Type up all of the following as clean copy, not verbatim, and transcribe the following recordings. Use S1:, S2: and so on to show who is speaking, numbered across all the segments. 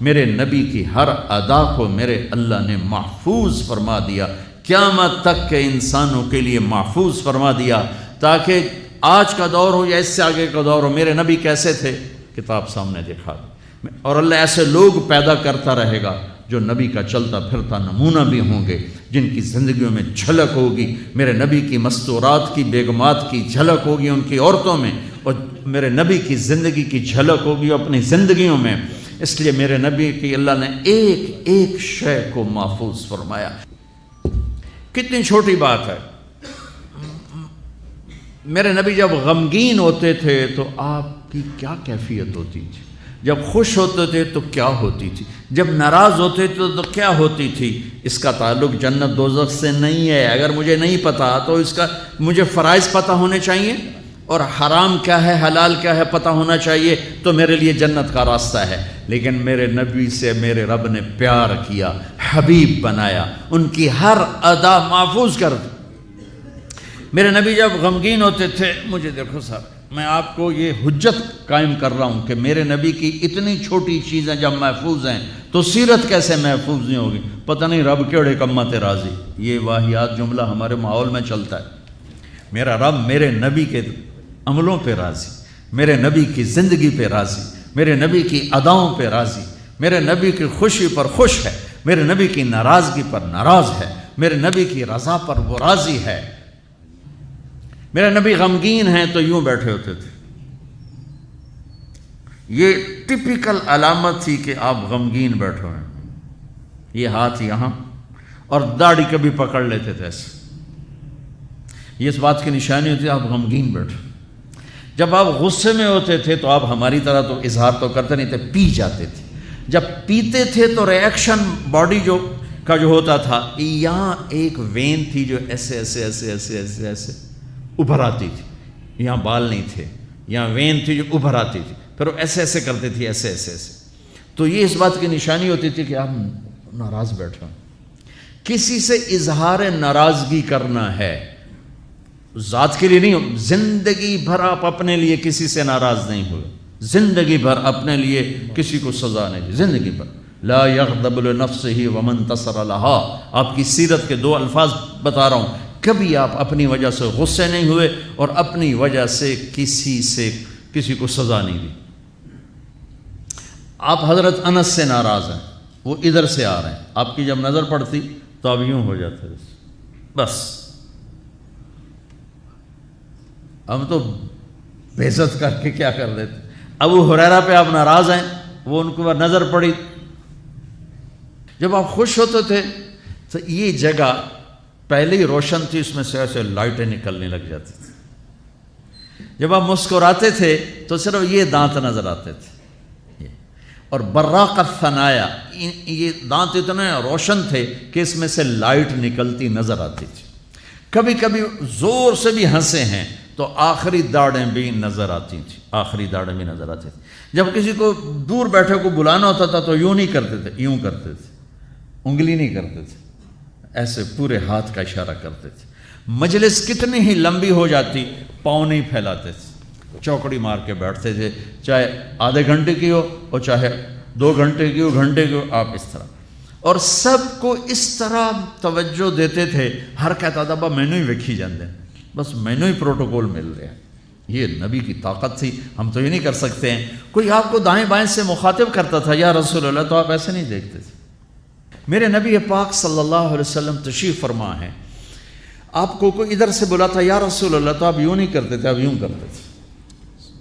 S1: میرے نبی کی ہر ادا کو میرے اللہ نے محفوظ فرما دیا، قیامت تک کے انسانوں کے لیے محفوظ فرما دیا، تاکہ آج کا دور ہو یا اس سے آگے کا دور ہو، میرے نبی کیسے تھے کتاب سامنے دکھا دی، اور اللہ ایسے لوگ پیدا کرتا رہے گا جو نبی کا چلتا پھرتا نمونہ بھی ہوں گے، جن کی زندگیوں میں جھلک ہوگی میرے نبی کی مستورات کی، بیگمات کی جھلک ہوگی ان کی عورتوں میں، اور میرے نبی کی زندگی کی جھلک ہوگی اپنی زندگیوں میں۔ اس لیے میرے نبی کی اللہ نے ایک ایک شے کو محفوظ فرمایا۔ کتنی چھوٹی بات ہے، میرے نبی جب غمگین ہوتے تھے تو آپ کی کیا کیفیت ہوتی تھی، جب خوش ہوتے تھے تو کیا ہوتی تھی، جب ناراض ہوتے تھے تو کیا ہوتی تھی۔ اس کا تعلق جنت دوزخ سے نہیں ہے، اگر مجھے نہیں پتا تو اس کا مجھے فرائض پتہ ہونے چاہیے، اور حرام کیا ہے حلال کیا ہے پتہ ہونا چاہیے، تو میرے لیے جنت کا راستہ ہے۔ لیکن میرے نبی سے میرے رب نے پیار کیا، حبیب بنایا، ان کی ہر ادا محفوظ کر دی۔ میرے نبی جب غمگین ہوتے تھے، مجھے دیکھو صاحب، میں آپ کو یہ حجت قائم کر رہا ہوں کہ میرے نبی کی اتنی چھوٹی چیزیں جب محفوظ ہیں تو سیرت کیسے محفوظ نہیں ہوگی۔ پتہ نہیں رب کیڑے کمت راضی، یہ واہیات جملہ ہمارے ماحول میں چلتا ہے۔ میرا رب میرے نبی کے عملوں پہ راضی، میرے نبی کی زندگی پہ راضی، میرے نبی کی اداؤں پہ راضی، میرے نبی کی خوشی پر خوش ہے، میرے نبی کی ناراضگی پر ناراض ہے، میرے نبی کی رضا پر وہ راضی ہے۔ میرے نبی غمگین ہیں تو یوں بیٹھے ہوتے تھے، یہ ٹپیکل علامت تھی کہ آپ غمگین بیٹھے ہیں، یہ ہاتھ یہاں، اور داڑھی کبھی پکڑ لیتے تھے ایسے، یہ اس بات کی نشانی ہوتی ہے آپ غمگین بیٹھے۔ جب آپ غصے میں ہوتے تھے تو آپ ہماری طرح تو اظہار تو کرتے نہیں تھے، پی جاتے تھے، جب پیتے تھے تو ریئیکشن باڈی جو ہوتا تھا، یہاں ایک وین تھی جو ایسے ایسے ایسے ایسے ایسے ایسے ابھر آتی تھی، یہاں بال نہیں تھے، یہاں وین تھی جو ابھر آتی تھی، پھر وہ ایسے ایسے کرتے تھی، ایسے ایسے ایسے، تو یہ اس بات کی نشانی ہوتی تھی کہ آپ ناراض بیٹھے ہیں۔ کسی سے اظہار ناراضگی کرنا ہے، ذات کے لیے نہیں، زندگی بھر آپ اپنے لیے کسی سے ناراض نہیں ہوئے، زندگی بھر اپنے لیے کسی کو سزا نہیں دی، زندگی بھر لا یغضب لنفسہ ومن انتصر لہا۔ آپ کی سیرت کے دو الفاظ بتا رہا ہوں، کبھی آپ اپنی وجہ سے غصے نہیں ہوئے اور اپنی وجہ سے کسی کو سزا نہیں دی۔ آپ حضرت انس سے ناراض ہیں، وہ ادھر سے آ رہے ہیں، آپ کی جب نظر پڑتی تو آپ یوں ہو جاتے، بس ہم تو بے عزت کر کے کیا کر دیتے۔ ابو ہریرہ پہ آپ ناراض ہیں، وہ ان کو نظر پڑی، جب آپ خوش ہوتے تھے تو یہ جگہ پہلے ہی روشن تھی، اس میں سے ایسے لائٹیں نکلنے لگ جاتی تھی۔ جب آپ مسکراتے تھے تو صرف یہ دانت نظر آتے تھے، اور براق الثنایا، یہ دانت اتنے روشن تھے کہ اس میں سے لائٹ نکلتی نظر آتی تھی۔ کبھی کبھی زور سے بھی ہنسے ہیں تو آخری داڑیں بھی نظر آتی تھیں، آخری داڑیں بھی نظر آتی تھیں۔ جب کسی کو دور بیٹھے کو بلانا ہوتا تھا تو یوں نہیں کرتے تھے، یوں کرتے تھے، انگلی نہیں کرتے تھے، ایسے پورے ہاتھ کا اشارہ کرتے تھے۔ مجلس کتنی ہی لمبی ہو جاتی، پاؤں نہیں پھیلاتے تھے، چوکڑی مار کے بیٹھتے تھے، چاہے آدھے گھنٹے کی ہو اور چاہے 2 گھنٹے کی ہو، گھنٹے کی ہو، آپ اس طرح، اور سب کو اس طرح توجہ دیتے تھے۔ ہر کہتا تھا مینوں ہی ویکھی جاندے، بس مینوں ہی پروٹوکول مل رہا ہے۔ یہ نبی کی طاقت تھی، ہم تو یہ نہیں کر سکتے ہیں۔ کوئی آپ کو دائیں بائیں سے مخاطب کرتا تھا یا رسول اللہ، تو آپ ایسے نہیں دیکھتے تھے۔ میرے نبی پاک صلی اللہ علیہ وسلم تشریف فرما ہے، آپ کو کوئی ادھر سے بلاتا یا رسول اللہ تو آپ یوں نہیں کرتے تھے، آپ یوں کرتے تھے،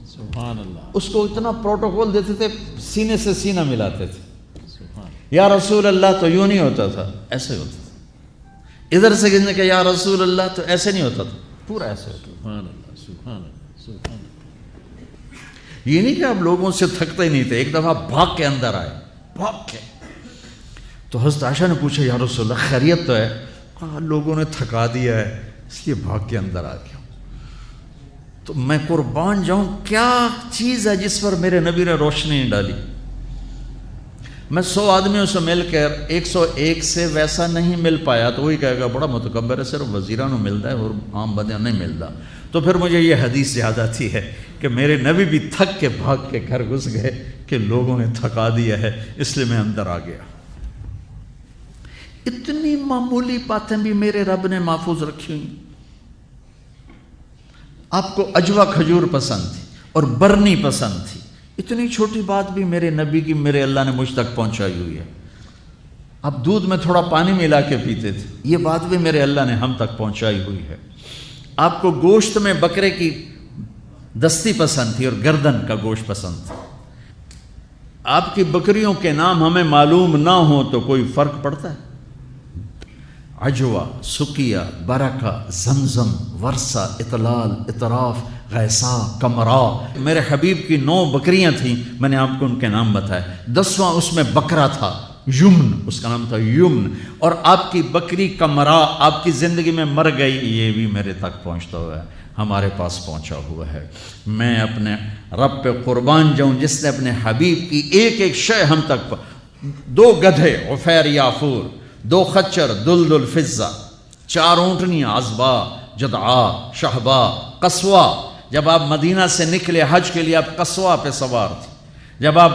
S2: سبحان اللہ۔
S1: اس کو اتنا پروٹوکول دیتے تھے، سینے سے سینہ ملاتے تھے۔ یا رسول اللہ تو یوں نہیں ہوتا تھا، ایسے ہوتا تھا۔ ادھر سے کہنے کہ یا رسول اللہ تو ایسے نہیں ہوتا تھا، پورا ایسے ہوتا تھا۔
S2: سبحان اللہ، سبحان اللہ، سبحان اللہ۔
S1: یہ نہیں کہ آپ لوگوں سے تھکتے ہی نہیں تھے، ایک دفعہ بھاگ کے اندر آئے، بھاگ کے، تو حضرت عائشہ نے پوچھا یا رسول اللہ خیریت تو ہے؟ کہا لوگوں نے تھکا دیا ہے اس لیے بھاگ کے اندر آ گیا۔ تو میں قربان جاؤں، کیا چیز ہے جس پر میرے نبی نے روشنی ڈالی؟ میں 100 آدمیوں سے مل کر 101 سے ویسا نہیں مل پایا تو وہی کہے گا بڑا متکبر ہے، صرف وزیرانوں ملتا ہے اور عام بندیاں نہیں ملتا۔ تو پھر مجھے یہ حدیث یاد آتی ہے کہ میرے نبی بھی تھک کے بھاگ کے گھر گھس گئے کہ لوگوں نے تھکا دیا ہے اس لیے میں اندر آ گیا۔ اتنی معمولی باتیں بھی میرے رب نے محفوظ رکھی ہوئی۔ آپ کو اجوا کھجور پسند تھی اور برنی پسند تھی، اتنی چھوٹی بات بھی میرے نبی کی میرے اللہ نے مجھ تک پہنچائی ہوئی ہے۔ آپ دودھ میں تھوڑا پانی ملا کے پیتے تھے، یہ بات بھی میرے اللہ نے ہم تک پہنچائی ہوئی ہے۔ آپ کو گوشت میں بکرے کی دستی پسند تھی اور گردن کا گوشت پسند تھا۔ آپ کی بکریوں کے نام ہمیں معلوم نہ ہو تو کوئی فرق پڑتا ہے؟ عجوا، سکیہ، برکہ، زمزم، ورثہ، اطلال، اطراف، غیسا، کمرا۔ میرے حبیب کی 9 بکریاں تھیں، میں نے آپ کو ان کے نام بتائے۔ 10واں اس میں بکرا تھا، یمن، اس کا نام تھا یمن۔ اور آپ کی بکری کمرا آپ کی زندگی میں مر گئی، یہ بھی میرے تک پہنچتا ہوا ہے، ہمارے پاس پہنچا ہوا ہے۔ میں اپنے رب پہ قربان جاؤں جس نے اپنے حبیب کی ایک ایک شے ہم تک 2 گدھے عفیر یافور، 2 خچر دلدل فضہ، 4 اونٹنیاں عزبا، جدعا، شہبا، قصوا۔ جب آپ مدینہ سے نکلے حج کے لیے آپ قصوا پہ سوار تھے، جب آپ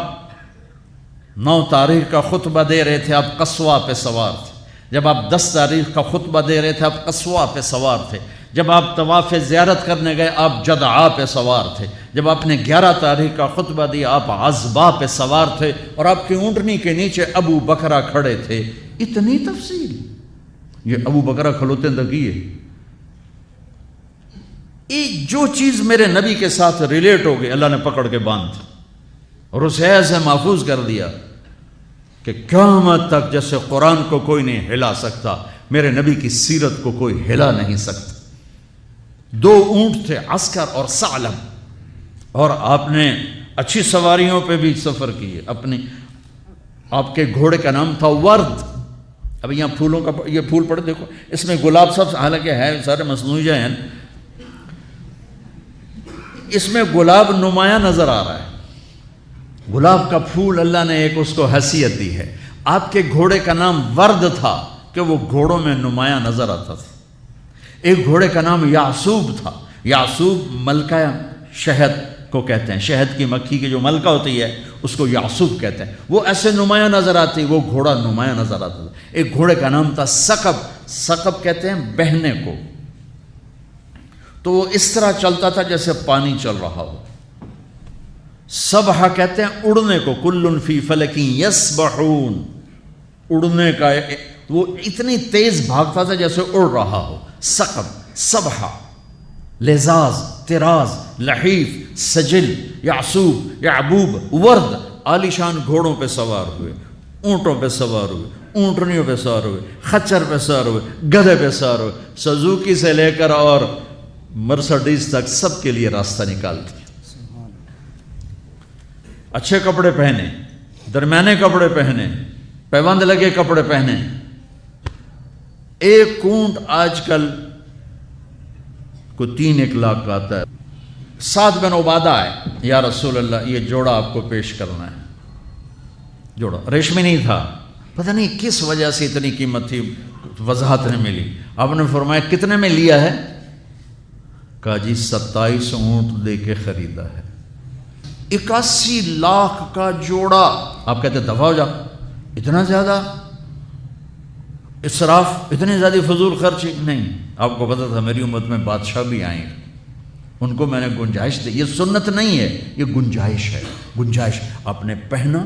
S1: 9 تاریخ کا خطبہ دے رہے تھے آپ قصوا پہ سوار تھے، جب آپ 10 تاریخ کا خطبہ دے رہے تھے آپ قصوا پہ سوار تھے، جب آپ طواف زیارت کرنے گئے آپ جدعا پہ سوار تھے، جب آپ نے 11 تاریخ کا خطبہ دیا آپ عزبا پہ سوار تھے، اور آپ کی اونٹنی کے نیچے ابو بکرہ کھڑے تھے۔ اتنی تفصیل، یہ ابو بکرہ کھلوتے دگی ہے۔ جو چیز میرے نبی کے ساتھ ریلیٹ ہو گئی اللہ نے پکڑ کے باندھ اور اسے ایسے محفوظ کر دیا کہ قیامت تک جیسے قرآن کو کوئی نہیں ہلا سکتا، میرے نبی کی سیرت کو کوئی ہلا نہیں سکتا۔ 2 اونٹ تھے، عسکر اور ثعلب، اور آپ نے اچھی سواریوں پہ بھی سفر کیے۔ آپ کے گھوڑے کا نام تھا ورد۔ اب یہاں پھولوں کا یہ پھول پڑے دیکھو، اس میں گلاب سب حالانکہ ہے سارے مصنوعی ہیں، اس میں گلاب نمایاں نظر آ رہا ہے۔ گلاب کا پھول اللہ نے ایک اس کو حیثیت دی ہے۔ آپ کے گھوڑے کا نام ورد تھا کہ وہ گھوڑوں میں نمایاں نظر آتا تھا۔ ایک گھوڑے کا نام یعصوب تھا۔ یعصوب ملکہ شہد کو کہتے ہیں، شہد کی مکھی کی جو ملکہ ہوتی ہے اس کو یعصوب کہتے ہیں۔ وہ ایسے نمایاں نظر آتی، وہ گھوڑا نمایاں نظر آتا تھا۔ ایک گھوڑے کا نام تھا ثقب۔ ثقب کہتے ہیں بہنے کو، تو وہ اس طرح چلتا تھا جیسے پانی چل رہا ہو۔ سبحہ کہتے ہیں اڑنے کو، کل فی فلک یسبحون، اڑنے کا، وہ اتنی تیز بھاگتا تھا جیسے اڑ رہا ہو۔ ثقب، سبحہ، لذاذ، طراز، لحیف، سجل، یعصوب، یعبوب، ورد۔ عالیشان گھوڑوں پہ سوار ہوئے، اونٹوں پہ سوار ہوئے، اونٹنیوں پہ سوار ہوئے، خچر پہ سوار ہوئے، گدھے پہ سوار ہوئے، سزوکی سے لے کر اور مرسڈیز تک سب کے لیے راستہ نکالتی۔ اچھے کپڑے پہنے، درمیانے کپڑے پہنے، پیوند لگے کپڑے پہنے۔ ایک اونٹ آج کل کو 3-1 لاکھ کا آتا ہے۔ سعد بن عبادہ آئے، یا رسول اللہ یہ جوڑا آپ کو پیش کرنا ہے۔ جوڑا ریشمی نہیں تھا، پتہ نہیں کس وجہ سے اتنی قیمت تھی، وضاحت نہیں ملی۔ آپ نے فرمایا کتنے میں لیا ہے؟ کہا جی 27 اونٹ دے کے خریدا ہے۔ 81 لاکھ کا جوڑا۔ آپ کہتے دفع ہو جا، اتنا زیادہ اسراف، اتنی زیادہ فضول خرچی؟ نہیں، آپ کو پتا تھا میری امت میں بادشاہ بھی آئیں گے، ان کو میں نے گنجائش دی۔ یہ سنت نہیں ہے، یہ گنجائش ہے، گنجائش۔ آپ نے پہنا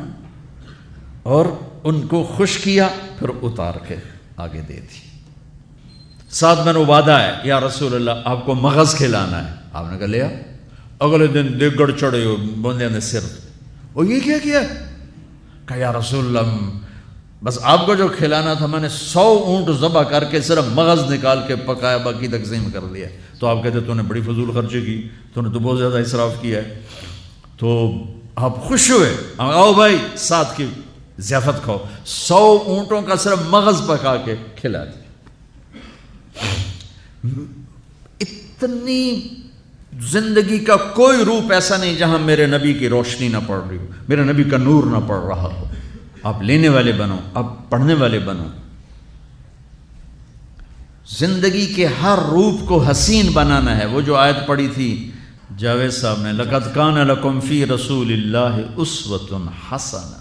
S1: اور ان کو خوش کیا، پھر اتار کے آگے دے دی۔ سعد بن عبادہ ہے، یا رسول اللہ آپ کو مغز کھلانا ہے۔ آپ نے کہا لیا۔ اگلے دن دیگڑ چڑھے ہو بندے نے سر، اور یہ کیا کیا؟ کہا یا رسول اللہ بس آپ کو جو کھلانا تھا میں نے 100 اونٹ ذبح کر کے صرف مغز نکال کے پکایا، باقی تقسیم کر دیا۔ تو آپ کہتے تو نے بڑی فضول خرچی کی، تو نے تو بہت زیادہ اسراف کیا ہے۔ تو آپ خوش ہوئے، آؤ بھائی ساتھ کی ضیافت کھاؤ۔ 100 اونٹوں کا صرف مغز پکا کے کھلا دیا۔ اتنی زندگی کا کوئی روپ ایسا نہیں جہاں میرے نبی کی روشنی نہ پڑ رہی ہو، میرے نبی کا نور نہ پڑ رہا ہو۔ آپ لینے والے بنو، آپ پڑھنے والے بنو۔ زندگی کے ہر روپ کو حسین بنانا ہے۔ وہ جو آیت پڑھی تھی جاوید صاحب نے لقد کان لکم فی رسول اللہ اسوۃ حسنہ